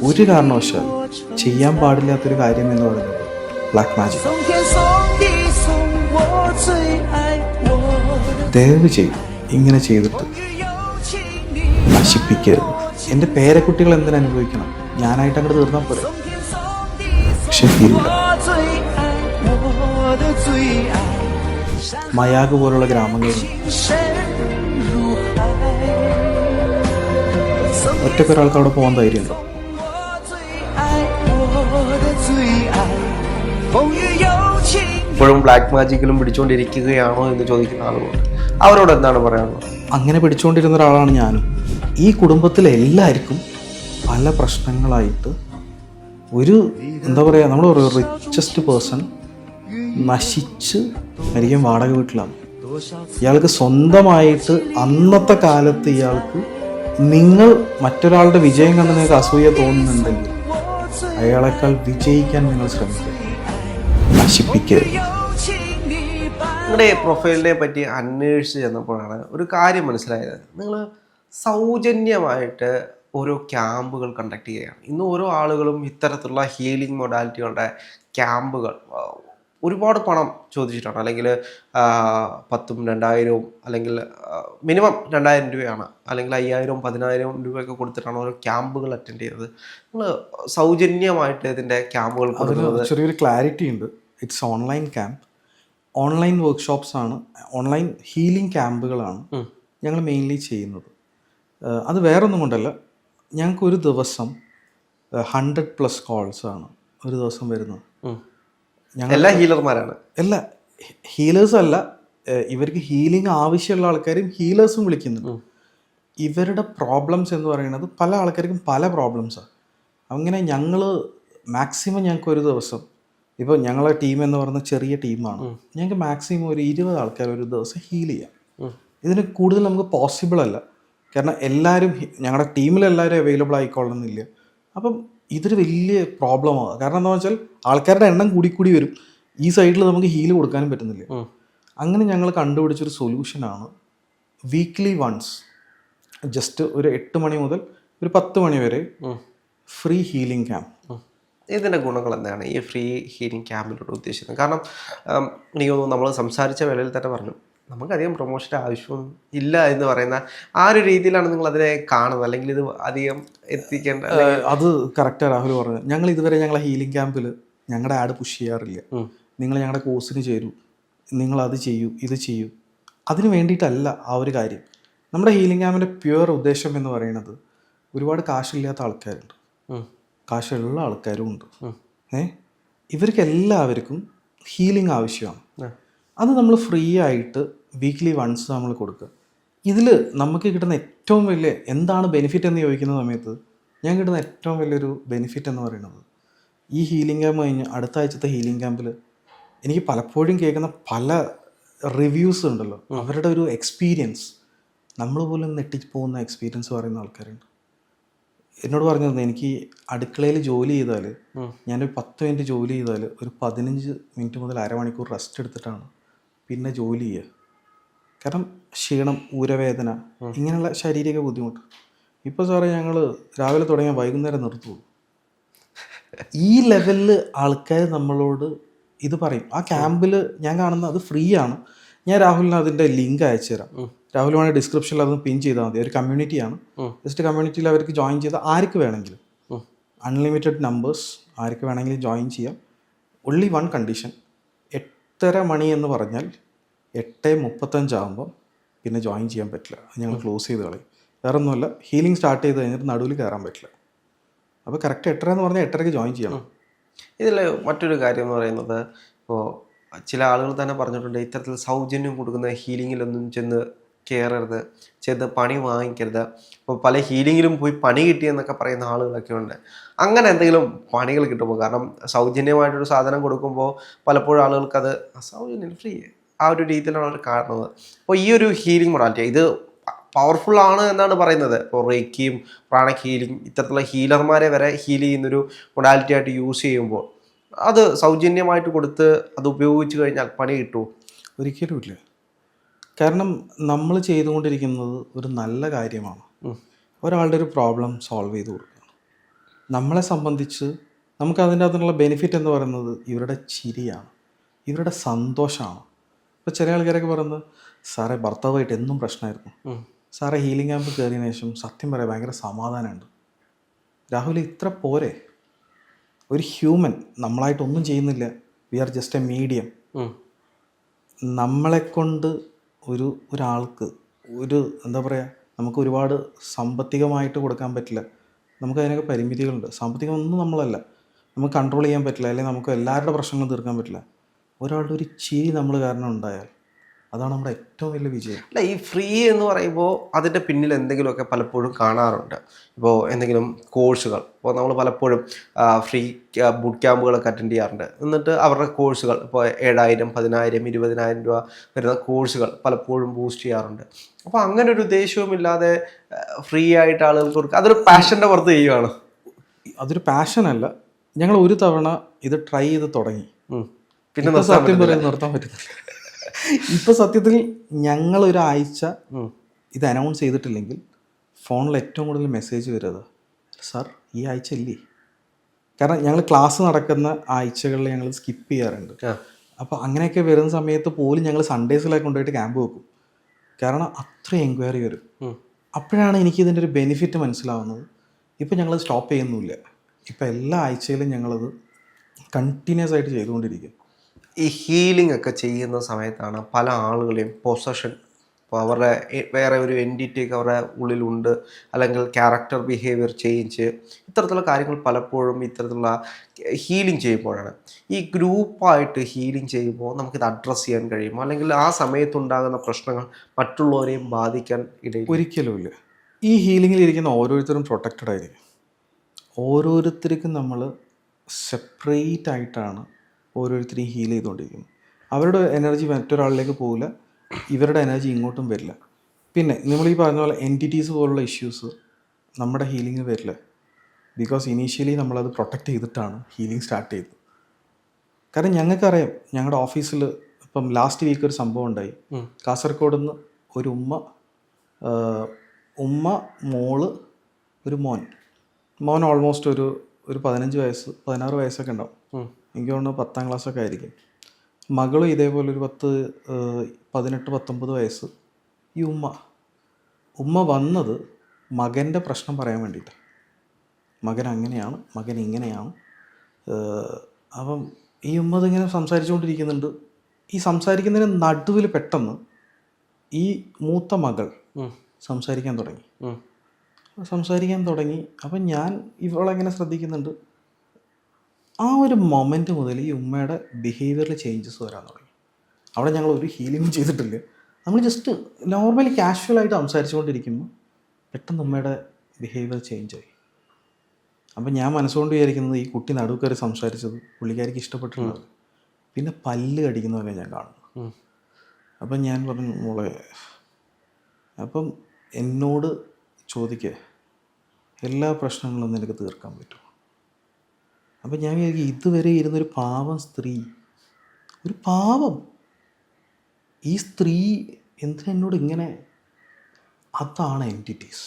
ഒരു കാരണവശാലും ചെയ്യാൻ പാടില്ലാത്തൊരു കാര്യം എന്ന് പറയുന്നത് ബ്ലാക്ക് മാജിക്. ദയവ് ചെയ്യും ഇങ്ങനെ ചെയ്തിട്ട് നശിപ്പിക്കരുത്. എൻ്റെ പേരക്കുട്ടികൾ എന്തിനനുഭവിക്കണം? ഞാനായിട്ട് അങ്ങോട്ട് തീർന്നാൽ പോരെ. പക്ഷെ മയാഗ് പോലുള്ള ഗ്രാമങ്ങളിൽ ഒറ്റക്കൊരാൾക്ക് അവിടെ പോകാൻ ധൈര്യമുണ്ടോ? ഇപ്പോഴും ബ്ലാക്ക് മാജിക്കിലും പിടിച്ചുകൊണ്ടിരിക്കുകയാണോ എന്ന് ചോദിക്കുന്ന ആളുകളുണ്ട്. അവരോട് എന്താണ് പറയാനുള്ളത്? അങ്ങനെ പിടിച്ചുകൊണ്ടിരുന്ന ഒരാളാണ് ഞാനും. ഈ കുടുംബത്തിലെ എല്ലാവർക്കും പല പ്രശ്നങ്ങളായിട്ട് ഒരു എന്താ പറയുക, നമ്മൾ റിച്ചസ്റ്റ് പേഴ്സൺ നശിച്ച് മരിക്കാൻ വാടക വീട്ടിലാണ്. ഇയാൾക്ക് സ്വന്തമായിട്ട് അന്നത്തെ കാലത്ത് ഇയാൾക്ക് നിങ്ങൾ മറ്റൊരാളുടെ വിജയം കണ്ട് നിങ്ങൾക്ക് അസൂയ തോന്നുന്നുണ്ടെങ്കിൽ അയാളെക്കാൾ വിജയിക്കാൻ നിങ്ങൾ ശ്രമിക്കുക, നശിപ്പിക്കരുത്. നിങ്ങളുടെ പ്രൊഫൈലിനെ പറ്റി അന്വേഷിച്ച് ചെന്നപ്പോഴാണ് ഒരു കാര്യം മനസ്സിലായത്. നിങ്ങൾ സൗജന്യമായിട്ട് ഓരോ ക്യാമ്പുകൾ കണ്ടക്ട് ചെയ്യുകയാണ്. ഇന്ന് ഓരോ ആളുകളും ഇത്തരത്തിലുള്ള ഹീലിംഗ് മൊഡാലിറ്റികളുടെ ക്യാമ്പുകൾ ഒരുപാട് പണം ചോദിച്ചിട്ടാണ്, അല്ലെങ്കിൽ 10,000 2,000 അല്ലെങ്കിൽ മിനിമം 2,000 രൂപയാണ്, അല്ലെങ്കിൽ 5,000 10,000 രൂപയൊക്കെ കൊടുത്തിട്ടാണ് ഓരോ ക്യാമ്പുകൾ അറ്റൻഡ് ചെയ്തത്. നിങ്ങൾ സൗജന്യമായിട്ട് ഇതിൻ്റെ ക്യാമ്പുകൾ കൊടുക്കുന്നത്? ചെറിയൊരു ക്ലാരിറ്റി ഉണ്ട്. It's online camp, online workshops ആണ്, ഓൺലൈൻ ഹീലിംഗ് ക്യാമ്പുകളാണ് ഞങ്ങൾ മെയിൻലി ചെയ്യുന്നത്. അത് വേറൊന്നും കൊണ്ടല്ല, ഞങ്ങൾക്ക് ഒരു ദിവസം 100+ കോൾസ് ആണ് ഒരു ദിവസം വരുന്നത്. എല്ലാ ഹീലർമാരാണ്? എല്ലാ ഹീലേഴ്സ് അല്ല, ഇവർക്ക് ഹീലിംഗ് ആവശ്യമുള്ള ആൾക്കാരും ഹീലേഴ്സും വിളിക്കുന്നുണ്ട്. ഇവരുടെ പ്രോബ്ലംസ് എന്ന് പറയുന്നത് പല ആൾക്കാർക്കും പല പ്രോബ്ലംസാണ്. അങ്ങനെ ഞങ്ങൾ മാക്സിമം ഞങ്ങൾക്ക് ഒരു ദിവസം, ഇപ്പോൾ ഞങ്ങളെ ടീം എന്ന് പറയുന്ന ചെറിയ ടീമാണ്, ഞങ്ങൾക്ക് മാക്സിമം ഒരു 20 ആൾക്കാർ ഒരു ദിവസം ഹീൽ ചെയ്യാം. ഇതിന് കൂടുതൽ നമുക്ക് പോസിബിൾ അല്ല, കാരണം എല്ലാവരും ഞങ്ങളുടെ ടീമിലെല്ലാവരും അവൈലബിൾ ആയിക്കൊള്ളുന്നില്ല. അപ്പം ഇതൊരു വലിയ പ്രോബ്ലമാണ്. കാരണം എന്താണെന്ന് വെച്ചാൽ ആൾക്കാരുടെ എണ്ണം കൂടി വരും, ഈ സൈഡിൽ നമുക്ക് ഹീൽ കൊടുക്കാനും പറ്റുന്നില്ല. അങ്ങനെ ഞങ്ങൾ കണ്ടുപിടിച്ചൊരു സൊല്യൂഷനാണ് വീക്ക്ലി വൺസ്, ജസ്റ്റ് ഒരു 8 മണി മുതൽ ഒരു 10 മണി വരെ ഫ്രീ ഹീലിംഗ് ക്യാമ്പ്. ഇതിൻ്റെ ഗുണങ്ങൾ എന്താണ് ഈ ഫ്രീ ഹീലിംഗ് ക്യാമ്പിലൂടെ ഉദ്ദേശിക്കുന്നത്? കാരണം എനിക്ക് തോന്നുന്നു നമ്മൾ സംസാരിച്ച വേളയിൽ തന്നെ പറഞ്ഞു, നമുക്കധികം പ്രൊമോഷൻ്റെ ആവശ്യമൊന്നും ഇല്ല എന്ന് പറയുന്ന ആ ഒരു രീതിയിലാണ് നിങ്ങൾ അതിനെ കാണുന്നത്, അല്ലെങ്കിൽ ഇത് അധികം എത്തിക്കേണ്ട? അത് കറക്റ്റാണ് രാഹുൽ പറഞ്ഞത്. ഞങ്ങൾ ഇതുവരെ ഞങ്ങളെ ഹീലിംഗ് ക്യാമ്പിൽ ഞങ്ങളുടെ ആഡ് പുഷ് ചെയ്യാറില്ല. നിങ്ങൾ ഞങ്ങളുടെ കോഴ്സിന് ചേരൂ, നിങ്ങൾ അത് ചെയ്യൂ, ഇത് ചെയ്യൂ, അതിന് വേണ്ടിയിട്ടല്ല ആ ഒരു കാര്യം. നമ്മുടെ ഹീലിംഗ് ക്യാമ്പിൻ്റെ പ്യുവർ ഉദ്ദേശം എന്ന് പറയുന്നത്, ഒരുപാട് കാശില്ലാത്ത ആൾക്കാരുണ്ട്, കാശുള്ള ആൾക്കാരും ഉണ്ട്. ഇവർക്ക് എല്ലാവർക്കും ഹീലിംഗ് ആവശ്യമാണ്. അത് നമ്മൾ ഫ്രീ ആയിട്ട് വീക്ക്ലി വൺസ് നമ്മൾ കൊടുക്കുക. ഇതിൽ നമുക്ക് കിട്ടുന്ന ഏറ്റവും വലിയ എന്താണ് ബെനിഫിറ്റ് എന്ന് ചോദിക്കുന്ന സമയത്ത് ഞാൻ കിട്ടുന്ന ഏറ്റവും വലിയൊരു ബെനിഫിറ്റ് എന്ന് പറയുന്നത്, ഈ ഹീലിംഗ് ക്യാമ്പ് കഴിഞ്ഞ് അടുത്ത ആഴ്ചത്തെ ഹീലിംഗ് ക്യാമ്പിൽ എനിക്ക് പലപ്പോഴും കേൾക്കുന്ന പല റിവ്യൂസ് ഉണ്ടല്ലോ, അവരുടെ ഒരു എക്സ്പീരിയൻസ്, നമ്മൾ പോലും നെട്ടിപ്പോകുന്ന എക്സ്പീരിയൻസ് പറയുന്ന ആൾക്കാരുണ്ട്. എന്നോട് പറഞ്ഞു തന്നെ, എനിക്ക് അടുക്കളയിൽ ജോലി ചെയ്താൽ, ഞാനൊരു 10 മിനിറ്റ് ജോലി ചെയ്താൽ ഒരു 15 മിനിറ്റ് മുതൽ അരമണിക്കൂർ റെസ്റ്റ് എടുത്തിട്ടാണ് പിന്നെ ജോലി ചെയ്യുക. കാരണം ക്ഷീണം, ഊരവേദന, ഇങ്ങനെയുള്ള ശാരീരിക ബുദ്ധിമുട്ട്. ഇപ്പോൾ സാറേ ഞങ്ങൾ രാവിലെ തുടങ്ങിയാൽ വൈകുന്നേരം നിർത്തുള്ളൂ. ഈ ലെവലിൽ ആൾക്കാർ നമ്മളോട് ഇത് പറയും. ആ ക്യാമ്പിൽ ഞാൻ കാണുന്ന അത് ഫ്രീ ആണ്. ഞാൻ രാഹുലിന് അതിൻ്റെ ലിങ്ക് അയച്ചു തരാം. രാഹുൽ വേണമെങ്കിൽ ഡിസ്ക്രിപ്ഷനിൽ അതൊന്ന് പിൻ ചെയ്താൽ മതി. ഒരു കമ്മ്യൂണിറ്റിയാണ്, ജസ്റ്റ് കമ്മ്യൂണിറ്റിയിൽ അവർക്ക് ജോയിൻ ചെയ്താൽ ആർക്ക് വേണമെങ്കിലും, അൺലിമിറ്റഡ് നമ്പേഴ്സ്, ആർക്ക് വേണമെങ്കിലും ജോയിൻ ചെയ്യാം. ഒൺലി വൺ കണ്ടീഷൻ, 8:30 മണി എന്ന് പറഞ്ഞാൽ 8:35 ആകുമ്പോൾ പിന്നെ ജോയിൻ ചെയ്യാൻ പറ്റില്ല. ഞങ്ങൾ ക്ലോസ് ചെയ്ത് കളയും. വേറെ ഒന്നുമല്ല, ഹീലിംഗ് സ്റ്റാർട്ട് ചെയ്ത് കഴിഞ്ഞിട്ട് നടുവിൽ കയറാൻ പറ്റില്ല. അപ്പോൾ കറക്റ്റ് 8:30 എന്ന് പറഞ്ഞാൽ 8:30 ജോയിൻ ചെയ്യണം. ഇതിൽ മറ്റൊരു കാര്യം എന്ന് പറയുന്നത്, ഇപ്പോൾ ചില ആളുകൾ തന്നെ പറഞ്ഞിട്ടുണ്ട്, ഇത്തരത്തിൽ സൗജന്യം കൊടുക്കുന്ന ഹീലിങ്ങിലൊന്നും ചെന്ന് കയറരുത്, ചെന്ന് പണി വാങ്ങിക്കരുത്. ഇപ്പോൾ പല ഹീലിങ്ങിലും പോയി പണി കിട്ടിയെന്നൊക്കെ പറയുന്ന ആളുകളൊക്കെ ഉണ്ട്. അങ്ങനെ എന്തെങ്കിലും പണികൾ കിട്ടുമ്പോൾ, കാരണം സൗജന്യമായിട്ടൊരു സാധനം കൊടുക്കുമ്പോൾ പലപ്പോഴും ആളുകൾക്കത് സൗജന്യം ഫ്രീ ആ ഒരു രീതിയിലാണ് അവർ കാണുന്നത്. അപ്പോൾ ഈ ഒരു ഹീലിംഗ് മൊഡാലിറ്റി ഇത് പവർഫുള്ളാണ് എന്നാണ് പറയുന്നത്. ഇപ്പോൾ റേക്കിയും പ്രാണിക് ഹീലിംഗ്, ഇത്തരത്തിലുള്ള ഹീലർമാരെ വരെ ഹീൽ ചെയ്യുന്നൊരു മൊഡാലിറ്റി ആയിട്ട് യൂസ് ചെയ്യുമ്പോൾ അത് സൗജന്യമായിട്ട് കൊടുത്ത് അത് ഉപയോഗിച്ച് കഴിഞ്ഞാൽ പണി കിട്ടുമോ? ഒരിക്കലും ഇല്ല. കാരണം നമ്മൾ ചെയ്തുകൊണ്ടിരിക്കുന്നത് ഒരു നല്ല കാര്യമാണ്. ഒരാളുടെ ഒരു പ്രോബ്ലം സോൾവ് ചെയ്ത് കൊടുക്കുക. നമ്മളെ സംബന്ധിച്ച് നമുക്ക് അതിൻ്റെ അകത്തുള്ള ബെനിഫിറ്റ് എന്ന് പറയുന്നത് ഇവരുടെ ചിരിയാണ്, ഇവരുടെ സന്തോഷമാണ്. ഇപ്പോൾ ചില ആൾക്കാരൊക്കെ പറയുന്നത്, സാറേ ഭർത്താവായിട്ട് എന്നും പ്രശ്നമായിരുന്നു, സാറേ ഹീലിംഗ് ക്യാമ്പ് കയറിയതിനു ശേഷം സത്യം പറയാം ഭയങ്കര സമാധാനമുണ്ട്. രാഹുൽ ഇത്ര പോരെ? ഒരു ഹ്യൂമൻ നമ്മളായിട്ടൊന്നും ചെയ്യുന്നില്ല, we are just a medium. നമ്മളെക്കൊണ്ട് ഒരാൾക്ക് എന്താ പറയുക, നമുക്ക് ഒരുപാട് സാമ്പത്തികമായിട്ട് കൊടുക്കാൻ പറ്റില്ല, നമുക്ക് അതിനൊക്കെ പരിമിതികളുണ്ട്. സാമ്പത്തികം ഒന്നും നമ്മളല്ല, നമുക്ക് കൺട്രോൾ ചെയ്യാൻ പറ്റില്ല, അല്ലെങ്കിൽ നമുക്ക് എല്ലാവരുടെ പ്രശ്നങ്ങളും തീർക്കാൻ പറ്റില്ല. ഒരാളുടെ ഒരു ചിരി നമ്മൾ കാരണം ഉണ്ടായാൽ അതാണ് നമ്മുടെ ഏറ്റവും വലിയ വിജയം. അല്ല, ഈ ഫ്രീ എന്ന് പറയുമ്പോൾ അതിൻ്റെ പിന്നിൽ എന്തെങ്കിലുമൊക്കെ പലപ്പോഴും കാണാറുണ്ട്. ഇപ്പോൾ എന്തെങ്കിലും കോഴ്സുകൾ, ഇപ്പോൾ നമ്മൾ പലപ്പോഴും ഫ്രീ ബൂട്ട് ക്യാമ്പുകളൊക്കെ അറ്റൻഡ് ചെയ്യാറുണ്ട്. എന്നിട്ട് അവരുടെ കോഴ്സുകൾ ഇപ്പോൾ 7,000, 10,000, 20,000 രൂപ വരുന്ന കോഴ്സുകൾ പലപ്പോഴും ബൂസ്റ്റ് ചെയ്യാറുണ്ട്. അപ്പോൾ അങ്ങനെ ഒരു ഉദ്ദേശവുമില്ലാതെ ഫ്രീ ആയിട്ട് ആളുകൾക്ക് കൊടുക്കുക, അതൊരു പാഷൻ്റെ പുറത്ത് ചെയ്യുകയാണ്. അതൊരു പാഷനല്ല, ഞങ്ങൾ ഒരു തവണ ഇത് ട്രൈ ചെയ്ത് തുടങ്ങി, പിന്നെ സത്യം പറയാൻ നിർത്താൻ പറ്റുന്നില്ല. ഇപ്പൊ സത്യത്തിൽ ഞങ്ങൾ ഒരാഴ്ച ഇത് അനൗൺസ് ചെയ്തിട്ടില്ലെങ്കിൽ ഫോണിൽ ഏറ്റവും കൂടുതൽ മെസ്സേജ് വരുന്നത്, സാർ ഈ ആഴ്ച ഇല്ലേ? കാരണം ഞങ്ങൾ ക്ലാസ് നടക്കുന്ന ആഴ്ചകളിൽ ഞങ്ങൾ സ്കിപ്പ് ചെയ്യാറുണ്ട്. അപ്പോൾ അങ്ങനെയൊക്കെ വരുന്ന സമയത്ത് പോലും ഞങ്ങൾ സൺഡേസിലൊക്കെ കൊണ്ടുപോയിട്ട് ക്യാമ്പ് വെക്കും. കാരണം അത്ര എൻക്വയറി വരും. അപ്പോഴാണ് എനിക്കിതിൻ്റെ ഒരു ബെനിഫിറ്റ് മനസ്സിലാവുന്നത്. ഇപ്പം ഞങ്ങളത് സ്റ്റോപ്പ് ചെയ്യുന്നില്ല, ഇപ്പം എല്ലാ ആഴ്ചയിലും ഞങ്ങളത് കണ്ടിന്യൂസ് ആയിട്ട് ചെയ്തുകൊണ്ടിരിക്കും. ഈ ഹീലിംഗ് ഒക്കെ ചെയ്യുന്ന സമയത്താണ് പല ആളുകളെയും പൊസഷൻ, ഇപ്പോൾ അവരുടെ വേറെ ഒരു എൻറ്റിറ്റിയൊക്കെ അവരുടെ ഉള്ളിലുണ്ട്, അല്ലെങ്കിൽ ക്യാരക്ടർ ബിഹേവിയർ ചേഞ്ച്, ഇത്തരത്തിലുള്ള കാര്യങ്ങൾ പലപ്പോഴും ഇത്തരത്തിലുള്ള ഹീലിംഗ് ചെയ്യുമ്പോഴാണ്. ഈ ഗ്രൂപ്പായിട്ട് ഹീലിംഗ് ചെയ്യുമ്പോൾ നമുക്കിത് അഡ്രസ്സ് ചെയ്യാൻ കഴിയുമോ, അല്ലെങ്കിൽ ആ സമയത്തുണ്ടാകുന്ന പ്രശ്നങ്ങൾ മറ്റുള്ളവരെയും ബാധിക്കാൻ ഇടയിൽ? ഒരിക്കലുമില്ല. ഈ ഹീലിങ്ങിൽ ഇരിക്കുന്ന ഓരോരുത്തരും പ്രൊട്ടക്റ്റഡ് ആയിരിക്കും. ഓരോരുത്തർക്കും നമ്മൾ സെപ്പറേറ്റ് ആയിട്ടാണ് ഓരോരുത്തരെയും ഹീൽ ചെയ്തുകൊണ്ടിരിക്കുന്നത്. അവരുടെ എനർജി മറ്റൊരാളിലേക്ക് പോകില്ല, ഇവരുടെ എനർജി ഇങ്ങോട്ടും വരില്ല. പിന്നെ നമ്മൾ ഈ പറഞ്ഞ പോലെ എൻറ്റിറ്റീസ് പോലുള്ള ഇഷ്യൂസ് നമ്മുടെ ഹീലിങ്ങിന് വരില്ല. ബിക്കോസ് ഇനീഷ്യലി നമ്മളത് പ്രൊട്ടക്റ്റ് ചെയ്തിട്ടാണ് ഹീലിംഗ് സ്റ്റാർട്ട് ചെയ്തത്. കാരണം ഞങ്ങൾക്കറിയാം, ഞങ്ങളുടെ ഓഫീസിൽ ഇപ്പം ലാസ്റ്റ് വീക്ക് ഒരു സംഭവം ഉണ്ടായി. കാസർഗോഡ് നിന്ന് ഒരു ഉമ്മ മോള് ഒരു മോൻ ഓൾമോസ്റ്റ് ഒരു 15 വയസ്സ് 16 വയസ്സൊക്കെ ഉണ്ടാവും, എനിക്ക് തോന്നുന്നു 10ാം ക്ലാസ്സൊക്കെ ആയിരിക്കും. മകളും ഇതേപോലെ ഒരു 18-19 വയസ്സ്. ഈ ഉമ്മ വന്നത് മകൻ്റെ പ്രശ്നം പറയാൻ വേണ്ടിയിട്ട്. മകൻ അങ്ങനെയാണ്, മകൻ ഇങ്ങനെയാണ്. അപ്പം ഈ ഉമ്മ ഇതിങ്ങനെ സംസാരിച്ചുകൊണ്ടിരിക്കുന്നുണ്ട്. ഈ സംസാരിക്കുന്നതിന് നടുവിൽ പെട്ടെന്ന് ഈ മൂത്ത മകൾ സംസാരിക്കാൻ തുടങ്ങി. അപ്പം ഞാൻ ഇവളെങ്ങനെ ശ്രദ്ധിക്കുന്നുണ്ട്, ആ ഒരു മൊമെൻറ്റ് മുതൽ ഈ ഉമ്മയുടെ ബിഹേവിയറിൽ ചേഞ്ചസ് വരാൻ തുടങ്ങി. അവിടെ ഞങ്ങൾ ഒരു ഹീലിംഗ് ചെയ്തിട്ടില്ല, നമ്മൾ ജസ്റ്റ് നോർമലി കാഷ്വലായിട്ട് സംസാരിച്ചുകൊണ്ടിരിക്കുമ്പോൾ പെട്ടെന്ന് ഉമ്മയുടെ ബിഹേവിയർ ചേഞ്ചായി. അപ്പം ഞാൻ മനസ്സുകൊണ്ട് വിചാരിക്കുന്നത് ഈ കുട്ടി നടുവ് കയറി സംസാരിച്ചത് പുള്ളിക്കാരിക്ക് ഇഷ്ടപ്പെട്ടിട്ടുള്ളത്. പിന്നെ പല്ല് കടിക്കുന്നതൊക്കെ ഞാൻ കാണുന്നു. അപ്പം ഞാൻ പറഞ്ഞു, മോളെ, അപ്പം എന്നോട് ചോദിക്കുക, എല്ലാ പ്രശ്നങ്ങളും നിനക്ക് തീർക്കാൻ പറ്റുമോ? അപ്പം ഞാൻ വിചാരിക്കും, ഇതുവരെ ഇരുന്നൊരു പാവം സ്ത്രീ, ഒരു പാവം, ഈ സ്ത്രീ എന്തിനാ എന്നോട് ഇങ്ങനെ? അതാണ് എൻറ്റിറ്റീസ്.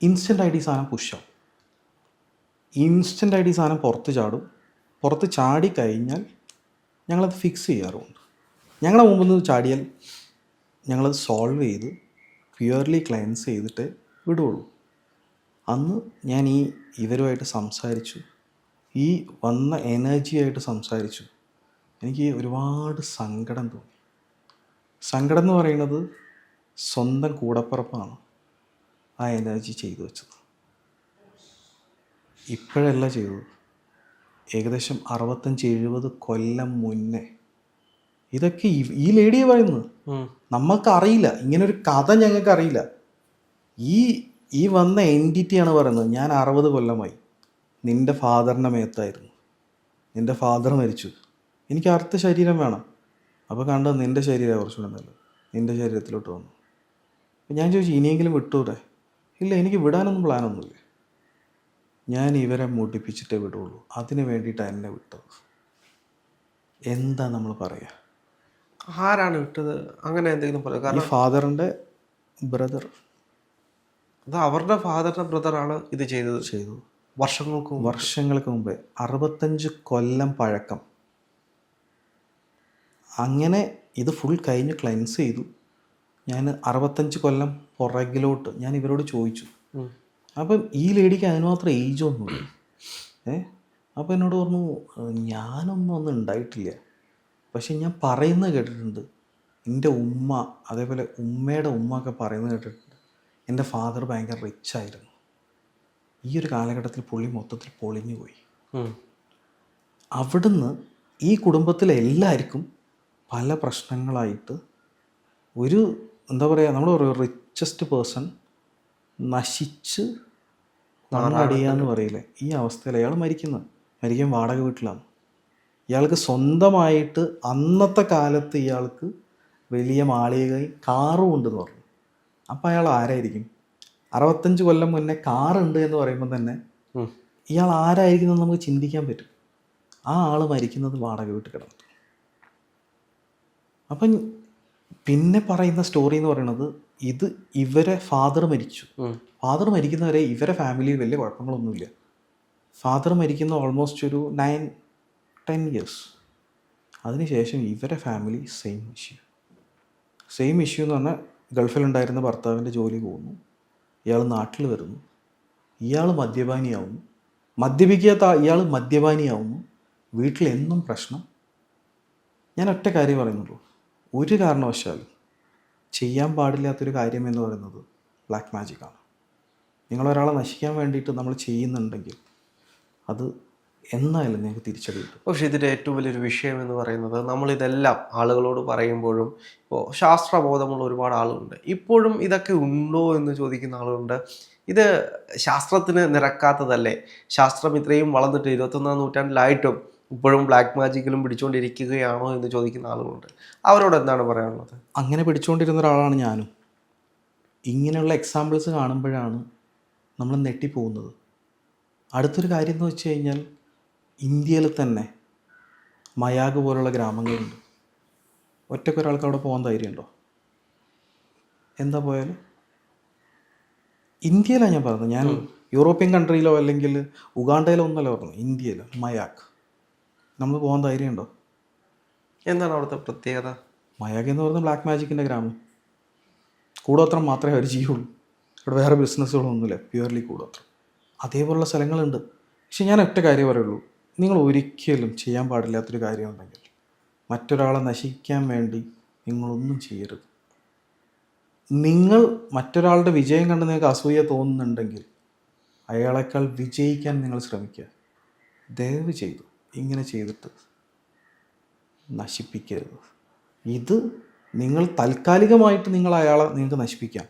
ഇൻസ്റ്റൻ്റായിട്ട് ഈ സാധനം പുഷാവും, ഇൻസ്റ്റൻ്റായിട്ട് ഈ സാധനം പുറത്ത് ചാടിക്കഴിഞ്ഞാൽ ഞങ്ങളത് ഫിക്സ് ചെയ്യാറുമുണ്ട്. ഞങ്ങളെ മുമ്പിൽ നിന്ന് ചാടിയാൽ ഞങ്ങളത് സോൾവ് ചെയ്ത് പ്യുവർലി ക്ലെൻസ് ചെയ്തിട്ട് വിടുകയുള്ളൂ. അന്ന് ഞാൻ ഇവരുമായിട്ട് സംസാരിച്ചു, ഈ വന്ന എനർജിയായിട്ട് സംസാരിച്ചു. എനിക്ക് ഒരുപാട് സങ്കടം തോന്നി. സങ്കടം എന്ന് പറയുന്നത് സ്വന്തം കൂടപ്പിറപ്പാണ് ആ എനർജി ചെയ്തു വെച്ചത്. ഇപ്പോഴല്ല ചെയ്തത്, ഏകദേശം 65-70 കൊല്ലം മുന്നേ. ഇതൊക്കെ ഈ ലേഡിയെ പറയുന്നത്. നമുക്കറിയില്ല, ഇങ്ങനൊരു കഥ ഞങ്ങൾക്കറിയില്ല. ഈ വന്ന എൻറ്റിറ്റിയാണ് പറയുന്നത്, ഞാൻ 60 കൊല്ലമായി നിൻ്റെ ഫാദറിൻ്റെ മേത്തായിരുന്നു, നിൻ്റെ ഫാദർ മരിച്ചു, എനിക്ക് അടുത്ത ശരീരം വേണം. അപ്പോൾ കണ്ടത് നിൻ്റെ ശരീരമാണ് കുറച്ചുകൂടെ നല്ലത്, നിൻ്റെ ശരീരത്തിലോട്ട് വന്നു. അപ്പം ഞാൻ ചോദിച്ചു, ഇനിയെങ്കിലും വിട്ടൂടെ? ഇല്ല, എനിക്ക് വിടാനൊന്നും പ്ലാനൊന്നുമില്ല, ഞാൻ ഇവരെ മുടിപ്പിച്ചിട്ടേ വിടുള്ളൂ, അതിന് വേണ്ടിയിട്ടാണ് എന്നെ വിട്ടത്. എന്താ നമ്മൾ പറയുക? ആരാണ് വിട്ടത്? അങ്ങനെ എന്തെങ്കിലും പറയാം? ഈ ഫാദറിൻ്റെ ബ്രദർ, അത് അവരുടെ ഫാദറിൻ്റെ ബ്രദറാണ് ഇത് ചെയ്തത്. വർഷങ്ങൾക്ക് മുമ്പേ 65 കൊല്ലം പഴക്കം. അങ്ങനെ ഇത് ഫുൾ കഴിഞ്ഞ് ക്ലെൻസ് ചെയ്തു. ഞാൻ 65 കൊല്ലം പുറകിലോട്ട് ഞാൻ ഇവരോട് ചോദിച്ചു. അപ്പം ഈ ലേഡിക്ക് അതിനുമാത്രം ഏജ് ഒന്നുമില്ല. അപ്പോൾ എന്നോട് പറഞ്ഞു, ഞാനൊന്നും ഉണ്ടായിട്ടില്ല, പക്ഷെ ഞാൻ പറയുന്നത് കേട്ടിട്ടുണ്ട്, എൻ്റെ ഉമ്മ അതേപോലെ ഉമ്മയുടെ ഉമ്മ ഒക്കെ പറയുന്നത് കേട്ടിട്ടുണ്ട്, എൻ്റെ ഫാദർ ഭയങ്കര റിച്ചായിരുന്നു. ഈ ഒരു കാലഘട്ടത്തിൽ പുള്ളി മൊത്തത്തിൽ പൊളിഞ്ഞു പോയി. അവിടുന്ന് ഈ കുടുംബത്തിലെ എല്ലാവർക്കും പല പ്രശ്നങ്ങളായിട്ട് ഒരു എന്താ പറയുക, നമ്മൾ റിച്ചസ്റ്റ് പേഴ്സൺ നശിച്ച് മണ്ണടിയാന്ന് പറയില്ലേ, ഈ അവസ്ഥയിൽ അയാൾ മരിക്കാൻ വാടക വീട്ടിലാണ്. ഇയാൾക്ക് സ്വന്തമായിട്ട് അന്നത്തെ കാലത്ത് ഇയാൾക്ക് വലിയ മാളികയും കാറും ഉണ്ടെന്ന് പറഞ്ഞു. അപ്പം അയാൾ ആരായിരിക്കും? 65 കൊല്ലം മുന്നേ കാറുണ്ട് എന്ന് പറയുമ്പോൾ തന്നെ ഇയാൾ ആരായിരിക്കും എന്ന് നമുക്ക് ചിന്തിക്കാൻ പറ്റും. ആ ആൾ മരിക്കുന്നത് വാടക വീട്ടിൽ കിടന്നിട്ട്. അപ്പം പിന്നെ പറയുന്ന സ്റ്റോറി എന്ന് പറയുന്നത്, ഇത് ഇവരെ ഫാദർ മരിച്ചു. ഫാദർ മരിക്കുന്നവരെ ഇവരെ ഫാമിലിയിൽ വലിയ കുഴപ്പങ്ങളൊന്നുമില്ല. ഫാദർ മരിക്കുന്ന ഓൾമോസ്റ്റ് ഒരു 9-10 ഇയേഴ്സ്. അതിനുശേഷം ഇവരെ ഫാമിലി സെയിം ഇഷ്യൂ എന്ന് പറഞ്ഞാൽ, ഗൾഫിലുണ്ടായിരുന്ന ഭർത്താവിൻ്റെ ജോലി പോകുന്നു, ഇയാൾ നാട്ടിൽ വരുന്നു, ഇയാൾ മദ്യപാനിയാവുന്നു, മദ്യപിക്കാത്ത ഇയാൾ മദ്യപാനിയാവുന്നു, വീട്ടിലെന്നും പ്രശ്നം. ഞാൻ ഒറ്റ കാര്യം പറയുന്നുള്ളൂ, ഒരു കാരണവശാലും ചെയ്യാൻ പാടില്ലാത്തൊരു കാര്യം എന്ന് പറയുന്നത് ബ്ലാക്ക് മാജിക്കാണ്. നിങ്ങളൊരാളെ നശിക്കാൻ വേണ്ടിയിട്ട് നമ്മൾ ചെയ്യുന്നുണ്ടെങ്കിൽ അത് എന്നായാലും നിങ്ങൾക്ക് തിരിച്ചടി കിട്ടും. പക്ഷേ ഇതിൻ്റെ ഏറ്റവും വലിയൊരു വിഷയം എന്ന് പറയുന്നത്, നമ്മളിതെല്ലാം ആളുകളോട് പറയുമ്പോഴും ഇപ്പോൾ ശാസ്ത്രബോധമുള്ള ഒരുപാട് ആളുകളുണ്ട്. ഇപ്പോഴും ഇതൊക്കെ ഉണ്ടോ എന്ന് ചോദിക്കുന്ന ആളുകളുണ്ട്. ഇത് ശാസ്ത്രത്തിന് നിരക്കാത്തതല്ലേ? ശാസ്ത്രം ഇത്രയും വളർന്നിട്ട് 21-ാം നൂറ്റാണ്ടിലായിട്ടും ഇപ്പോഴും ബ്ലാക്ക് മാജിക്കിലും പിടിച്ചുകൊണ്ടിരിക്കുകയാണോ എന്ന് ചോദിക്കുന്ന ആളുകളുണ്ട്. അവരോട് എന്താണ് പറയാനുള്ളത്? അങ്ങനെ പിടിച്ചുകൊണ്ടിരുന്ന ഒരാളാണ് ഞാനും. ഇങ്ങനെയുള്ള എക്സാമ്പിൾസ് കാണുമ്പോഴാണ് നമ്മൾ നെട്ടിപ്പോകുന്നത്. അടുത്തൊരു കാര്യം എന്ന് വെച്ച് കഴിഞ്ഞാൽ, ഇന്ത്യയിൽ തന്നെ മയാഗ് പോലുള്ള ഗ്രാമങ്ങളുണ്ട്. ഒറ്റക്കൊരാൾക്ക് അവിടെ പോകാൻ ധൈര്യമുണ്ടോ? എന്താ പോയാൽ? ഇന്ത്യയിലാണ് ഞാൻ പറഞ്ഞത്. ഞാൻ യൂറോപ്യൻ കൺട്രിയിലോ അല്ലെങ്കിൽ ഉഗാണ്ടയിലോ ഒന്നല്ല പറഞ്ഞത്, ഇന്ത്യയിൽ മയാഗ്. നമ്മൾ പോകാൻ ധൈര്യമുണ്ടോ? എന്താണ് അവിടുത്തെ പ്രത്യേകത? മയാഗ് എന്ന് പറയുന്നത് ബ്ലാക്ക് മാജിക്കിൻ്റെ ഗ്രാമം. കൂടോത്രം മാത്രമേ അവർ ചെയ്യുള്ളൂ. ഇവിടെ വേറെ ബിസിനസ്സുകളൊന്നുമില്ല, പ്യുവർലി കൂടോത്രം. അതേപോലുള്ള സ്ഥലങ്ങളുണ്ട്. പക്ഷെ ഞാൻ ഒറ്റ കാര്യം പറയുള്ളൂ, നിങ്ങൾ ഒരിക്കലും ചെയ്യാൻ പാടില്ലാത്തൊരു കാര്യമുണ്ടെങ്കിൽ, മറ്റൊരാളെ നശിക്കാൻ വേണ്ടി നിങ്ങളൊന്നും ചെയ്യരുത്. നിങ്ങൾ മറ്റൊരാളുടെ വിജയം കണ്ട് നിങ്ങൾക്ക് അസൂയ തോന്നുന്നുണ്ടെങ്കിൽ അയാളെക്കാൾ വിജയിക്കാൻ നിങ്ങൾ ശ്രമിക്കുക. ദയവ് ചെയ്തു ഇങ്ങനെ ചെയ്തിട്ട് നശിപ്പിക്കരുത്. ഇത് നിങ്ങൾ താൽക്കാലികമായിട്ട് നിങ്ങൾക്ക് നശിപ്പിക്കാം.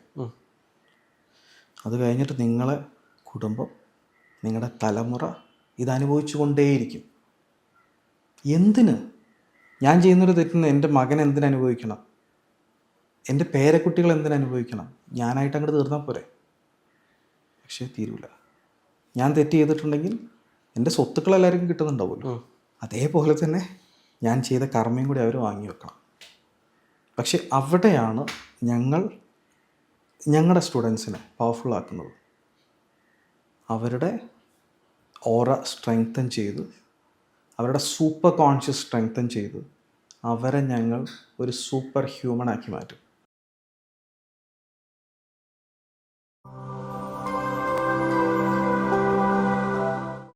അത് കഴിഞ്ഞിട്ട് നിങ്ങളെ കുടുംബം, നിങ്ങളുടെ തലമുറ ഇതനുഭവിച്ചു കൊണ്ടേയിരിക്കും. എന്തിന്? ഞാൻ ചെയ്യുന്നൊരു തെറ്റിന് എൻ്റെ മകൻ എന്തിനനുഭവിക്കണം? എൻ്റെ പേരക്കുട്ടികൾ എന്തിനനുഭവിക്കണം? ഞാനായിട്ട് അങ്ങോട്ട് തീർന്നാൽ പോരെ? പക്ഷേ തീരൂല. ഞാൻ തെറ്റ് ചെയ്തിട്ടുണ്ടെങ്കിൽ എൻ്റെ സ്വത്തുക്കൾ എല്ലാവർക്കും കിട്ടുന്നുണ്ടാവുമല്ലോ. അതേപോലെ തന്നെ ഞാൻ ചെയ്ത കർമ്മയും കൂടി അവർ വാങ്ങി വെക്കണം. പക്ഷെ അവിടെയാണ് ഞങ്ങളുടെ സ്റ്റുഡൻസിനെ പവർഫുൾ ആക്കുന്നത്. അവരുടെ ഓറ സ്ട്രെങ്തൻ ചെയ്ത്, അവരുടെ സൂപ്പർ കോൺഷ്യസ് സ്ട്രെങ്തൻ ചെയ്ത് അവരെ ഞങ്ങൾ ഒരു സൂപ്പർ ഹ്യൂമൺ ആക്കി മാറ്റും.